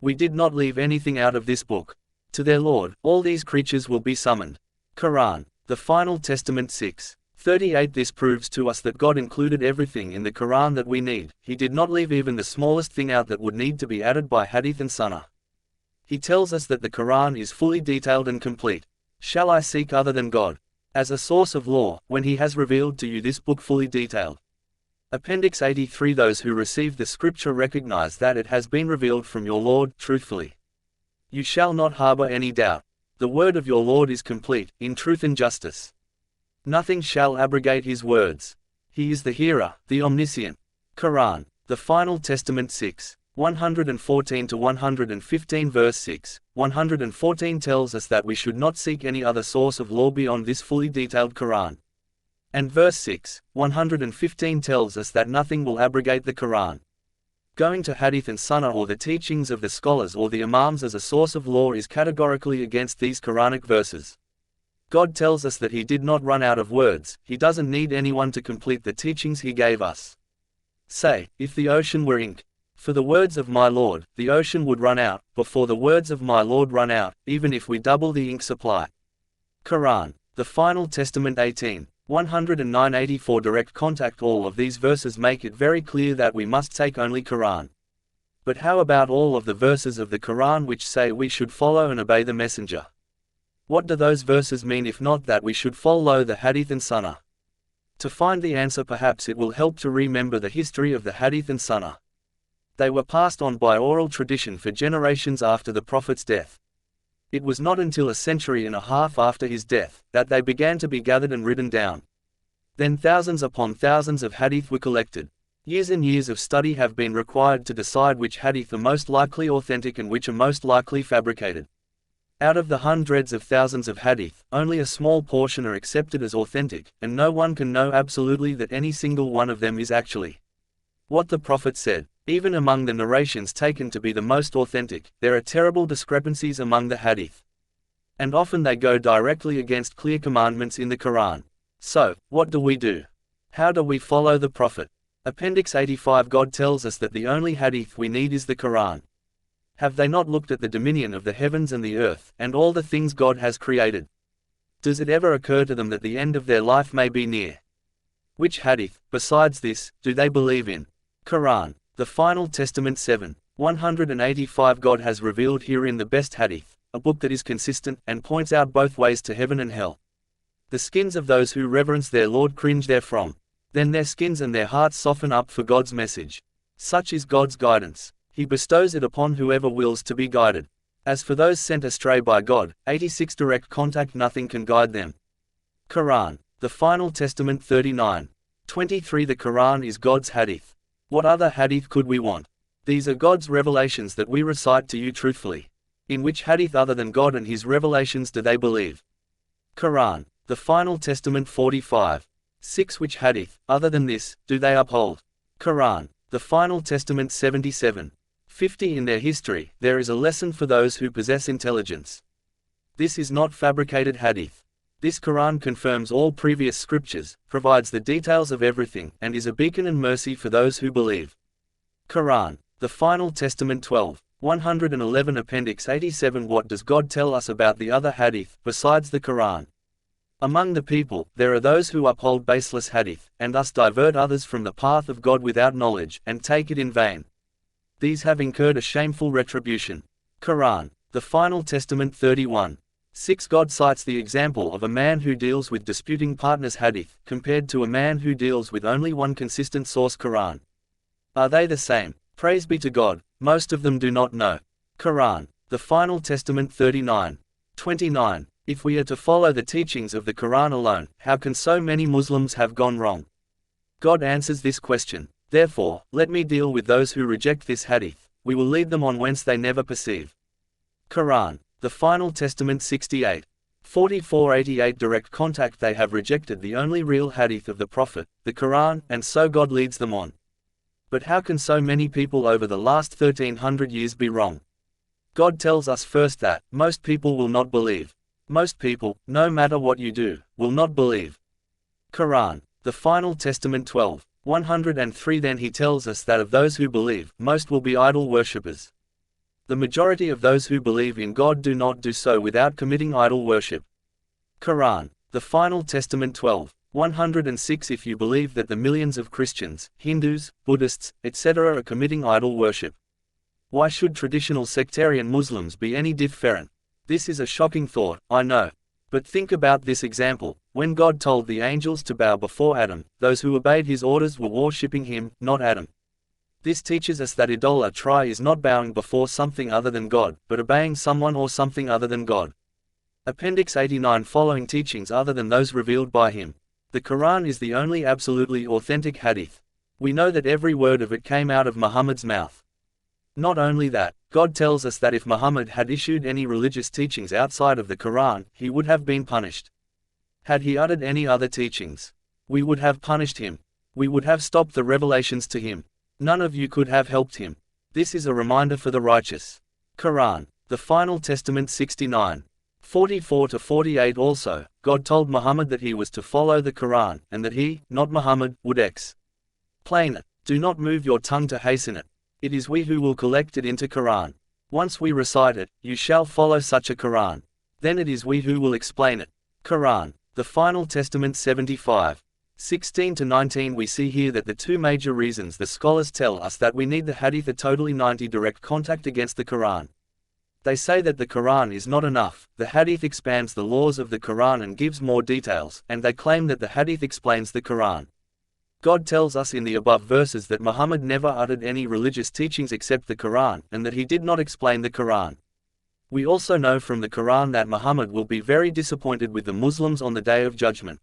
We did not leave anything out of this book. To their Lord, all these creatures will be summoned. Quran, the Final Testament 6:38. This proves to us that God included everything in the Quran that we need. He did not leave even the smallest thing out that would need to be added by hadith and sunnah. He tells us that the Quran is fully detailed and complete. Shall I seek other than God as a source of law, when He has revealed to you this book fully detailed? Appendix 83. Those who receive the scripture recognize that it has been revealed from your Lord truthfully. You shall not harbor any doubt. The word of your Lord is complete, in truth and justice. Nothing shall abrogate His words. He is the hearer, the omniscient. Quran, the Final Testament 6:114–115. Verse 6:114 tells us that we should not seek any other source of law beyond this fully detailed Quran. And verse 6:115 tells us that nothing will abrogate the Quran. Going to hadith and sunnah or the teachings of the scholars or the imams as a source of law is categorically against these Quranic verses. God tells us that He did not run out of words. He doesn't need anyone to complete the teachings He gave us. Say, if the ocean were ink, for the words of my Lord, the ocean would run out, before the words of my Lord run out, even if we double the ink supply. Quran, the Final Testament 18:109–84. Direct contact. All of these verses make it very clear that we must take only Quran. But how about all of the verses of the Quran which say we should follow and obey the Messenger? What do those verses mean if not that we should follow the hadith and sunnah? To find the answer, perhaps it will help to remember the history of the hadith and sunnah. They were passed on by oral tradition for generations after the Prophet's death. It was not until a century and a half after his death that they began to be gathered and written down. Then thousands upon thousands of hadith were collected. Years and years of study have been required to decide which hadith are most likely authentic and which are most likely fabricated. Out of the hundreds of thousands of hadith, only a small portion are accepted as authentic, and no one can know absolutely that any single one of them is actually what the Prophet said. Even among the narrations taken to be the most authentic, there are terrible discrepancies among the hadith. And often they go directly against clear commandments in the Quran. So, what do we do? How do we follow the Prophet? Appendix 85. God tells us that the only hadith we need is the Quran. Have they not looked at the dominion of the heavens and the earth, and all the things God has created? Does it ever occur to them that the end of their life may be near? Which hadith, besides this, do they believe in? Quran, the Final Testament 7:185. God has revealed herein the best hadith, a book that is consistent, and points out both ways to heaven and hell. The skins of those who reverence their Lord cringe therefrom. Then their skins and their hearts soften up for God's message. Such is God's guidance. He bestows it upon whoever wills to be guided. As for those sent astray by God, 86. Direct contact. Nothing can guide them. Quran, the Final Testament 39:23. The Quran is God's hadith. What other hadith could we want? These are God's revelations that we recite to you truthfully. In which hadith other than God and His revelations do they believe? Quran, the Final Testament 45:6. Which hadith, other than this, do they uphold? Quran, the Final Testament 77:50. In their history, there is a lesson for those who possess intelligence. This is not fabricated hadith. This Quran confirms all previous scriptures, provides the details of everything, and is a beacon and mercy for those who believe. Quran, the Final Testament 12:111. Appendix 87. What does God tell us about the other hadith, besides the Quran? Among the people, there are those who uphold baseless hadith, and thus divert others from the path of God without knowledge, and take it in vain. These have incurred a shameful retribution. Quran, the Final Testament 31:6. God cites the example of a man who deals with disputing partners hadith, compared to a man who deals with only one consistent source Quran. Are they the same? Praise be to God, most of them do not know. Quran, the Final Testament 39:29. If we are to follow the teachings of the Quran alone, how can so many Muslims have gone wrong? God answers this question. Therefore, let me deal with those who reject this hadith. We will lead them on whence they never perceive. Quran, the Final Testament 68:44–88. Direct contact. They have rejected the only real hadith of the Prophet, the Quran, and so God leads them on. But how can so many people over the last 1300 years be wrong? God tells us first that most people will not believe. Most people, no matter what you do, will not believe. Quran, the Final Testament 12:103. Then He tells us that of those who believe, most will be idol worshippers. The majority of those who believe in God do not do so without committing idol worship. Quran, the Final Testament 12:106. If you believe that the millions of Christians, Hindus, Buddhists, etc. are committing idol worship, why should traditional sectarian Muslims be any different? This is a shocking thought, I know. But think about this example. When God told the angels to bow before Adam, those who obeyed his orders were worshipping him, not Adam. This teaches us that idolatry is not bowing before something other than God, but obeying someone or something other than God. Appendix 89. Following teachings other than those revealed by him. The Quran is the only absolutely authentic hadith. We know that every word of it came out of Muhammad's mouth. Not only that, God tells us that if Muhammad had issued any religious teachings outside of the Quran, he would have been punished. Had he uttered any other teachings, we would have punished him. We would have stopped the revelations to him. None of you could have helped him. This is a reminder for the righteous. Quran, the Final Testament 69:44-48. Also, God told Muhammad that he was to follow the Quran, and that he, not Muhammad, would explain it. Do not move your tongue to hasten it. It is we who will collect it into Quran. Once we recite it, you shall follow such a Quran. Then it is we who will explain it. Quran, the Final Testament 75:16-19. We see here that the two major reasons the scholars tell us that we need the hadith are totally 90 direct contact against the Quran. They say that the Quran is not enough, the hadith expands the laws of the Quran and gives more details, and they claim that the hadith explains the Quran. God tells us in the above verses that Muhammad never uttered any religious teachings except the Quran, and that he did not explain the Quran. We also know from the Quran that Muhammad will be very disappointed with the Muslims on the Day of Judgment.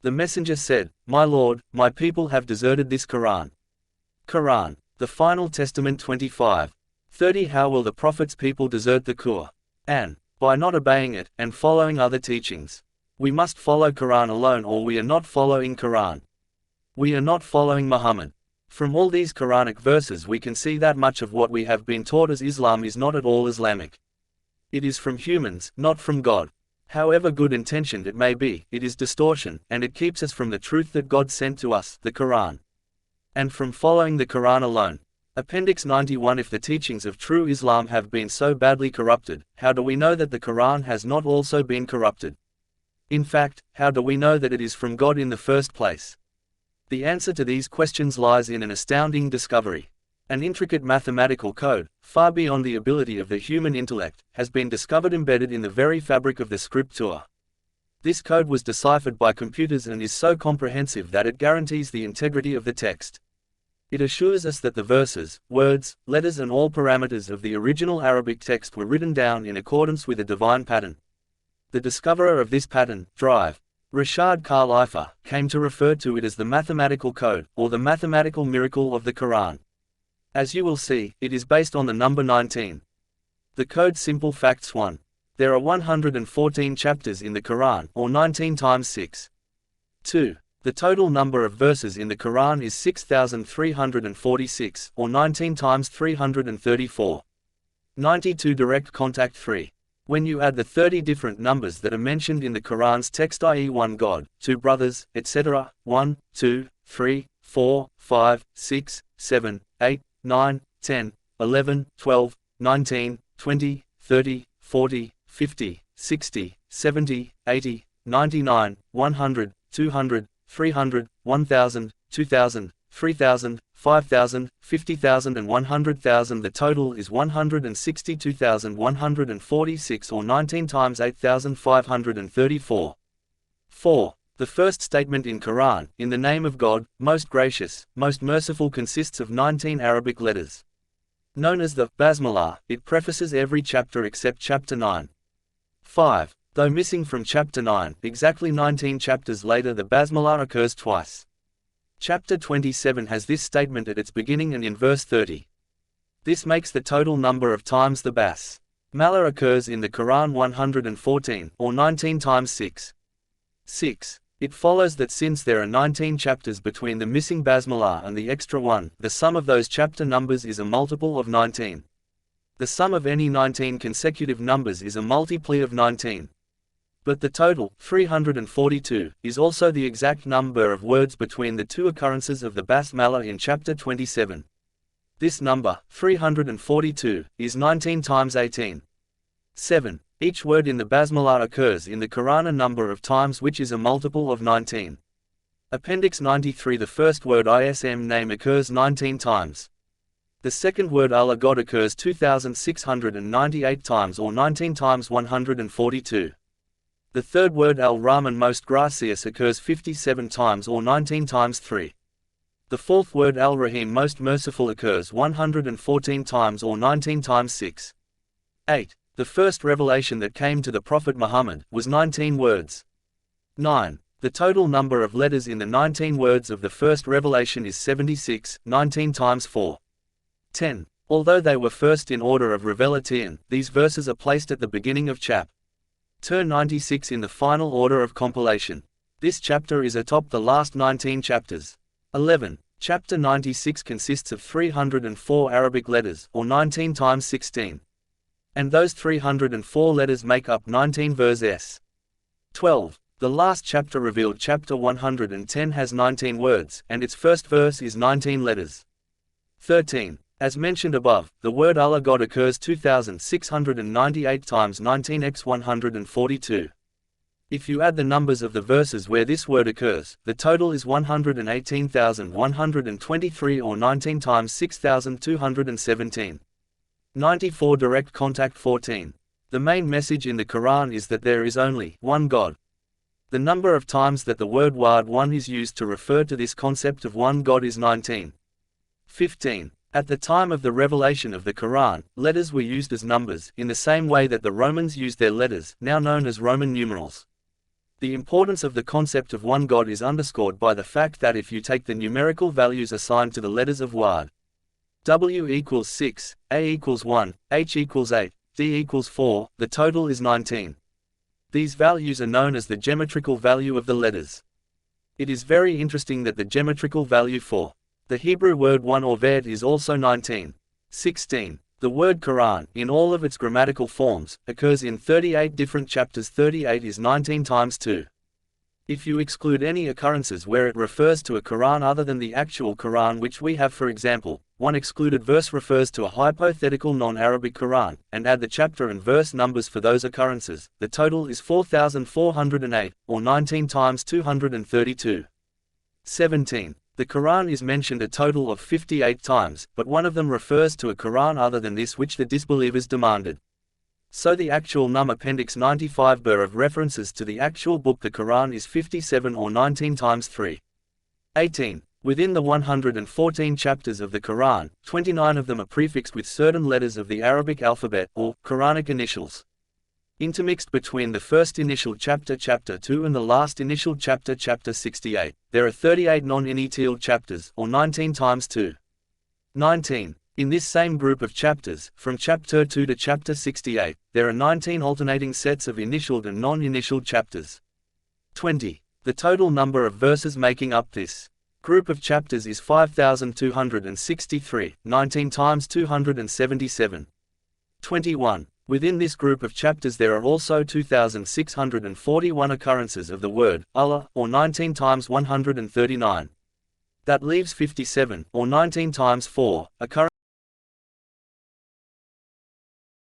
The Messenger said, "My Lord, my people have deserted this Quran." Quran, the Final Testament 25:30. How will the Prophet's people desert the Quran? By not obeying it, and following other teachings. We must follow Quran alone, or we are not following Quran. We are not following Muhammad. From all these Quranic verses we can see that much of what we have been taught as Islam is not at all Islamic. It is from humans, not from God. However good-intentioned it may be, it is distortion, and it keeps us from the truth that God sent to us, the Quran. And from following the Quran alone. Appendix 91. If the teachings of true Islam have been so badly corrupted, how do we know that the Quran has not also been corrupted? In fact, how do we know that it is from God in the first place? The answer to these questions lies in an astounding discovery. An intricate mathematical code, far beyond the ability of the human intellect, has been discovered embedded in the very fabric of the scripture. This code was deciphered by computers and is so comprehensive that it guarantees the integrity of the text. It assures us that the verses, words, letters and all parameters of the original Arabic text were written down in accordance with a divine pattern. The discoverer of this pattern, Drive, Rashad Khalifa, came to refer to it as the mathematical code, or the mathematical miracle of the Quran. As you will see, it is based on the number 19. The code simple facts 1. There are 114 chapters in the Quran, or 19 times 6. 2. The total number of verses in the Quran is 6,346, or 19 times 334. 92. Direct contact 3. When you add the 30 different numbers that are mentioned in the Quran's text, i.e. 1 God, 2 brothers, etc., 1, 2, 3, 4, 5, 6, 7, 8, 9, 10, 11, 12, 19, 20, 30, 40, 50, 60, 70, 80, 99, 100, 200, 300, 1000, 2000, 3000, 5000, 50,000 and 100,000. The total is 162,146, or 19 times 8,534. 4. The first statement in Quran, in the name of God, most gracious, most merciful, consists of 19 Arabic letters. Known as the Basmalah, it prefaces every chapter except chapter 9. 5. Though missing from chapter 9, exactly 19 chapters later the Basmalah occurs twice. Chapter 27 has this statement at its beginning and in verse 30. This makes the total number of times the Basmalah occurs in the Quran 114, or 19 times 6. 6. It follows that since there are 19 chapters between the missing Basmalah and the extra one, the sum of those chapter numbers is a multiple of 19. The sum of any 19 consecutive numbers is a multiply of 19. But the total, 342, is also the exact number of words between the two occurrences of the Basmalah in chapter 27. This number, 342, is 19 times 18. 7. Each word in the Basmalah occurs in the Quran a number of times which is a multiple of 19. Appendix 93. The first word ISM name occurs 19 times. The second word Allah God occurs 2698 times or 19 times 142. The third word Al-Rahman most gracious occurs 57 times or 19 times 3. The fourth word Al-Rahim most merciful occurs 114 times or 19 times 6. 8. The first revelation that came to the Prophet Muhammad was 19 words. 9. The total number of letters in the 19 words of the first revelation is 76, 19 times 4. 10. Although they were first in order of revelation, these verses are placed at the beginning of chapter 96 in the final order of compilation. This chapter is atop the last 19 chapters. 11. Chapter 96 consists of 304 Arabic letters, or 19 times 16. And those 304 letters make up 19 verses. 12. The last chapter revealed chapter 110 has 19 words, and its first verse is 19 letters. 13. As mentioned above, the word Allah God occurs 2698 times 19x 142. If you add the numbers of the verses where this word occurs, the total is 118,123 or 19 times 6,217. 94. Direct contact. 14. The main message in the Quran is that there is only one God. The number of times that the word wahd one is used to refer to this concept of one God is 19. 15. At the time of the revelation of the Quran, letters were used as numbers, in the same way that the Romans used their letters, now known as Roman numerals. The importance of the concept of one God is underscored by the fact that if you take the numerical values assigned to the letters of wahd, W equals 6, A equals 1, H equals 8, D equals 4, the total is 19. These values are known as the geometrical value of the letters. It is very interesting that the geometrical value for the Hebrew word one or ved is also 19. 16. The word Quran, in all of its grammatical forms, occurs in 38 different chapters. 38 is 19 times 2. If you exclude any occurrences where it refers to a Quran other than the actual Quran, which we have, for example, one excluded verse refers to a hypothetical non-Arabic Quran, and add the chapter and verse numbers for those occurrences, the total is 4,408, or 19 times 232. 17. The Quran is mentioned a total of 58 times, but one of them refers to a Quran other than this which the disbelievers demanded. So the actual Appendix 95 of references to the actual book the Quran is 57 or 19 times 3. 18. Within the 114 chapters of the Quran, 29 of them are prefixed with certain letters of the Arabic alphabet, or Quranic initials. Intermixed between the first initial chapter, chapter 2, and the last initial chapter, chapter 68, there are 38 non-initial chapters, or 19 times 2. 19. In this same group of chapters, from chapter 2 to chapter 68, there are 19 alternating sets of initialed and non-initial chapters. 20. The total number of verses making up this group of chapters is 5,263, 19 times 277. 21. Within this group of chapters there are also 2,641 occurrences of the word Allah, or 19 times 139. That leaves 57, or 19 times 4, occurrences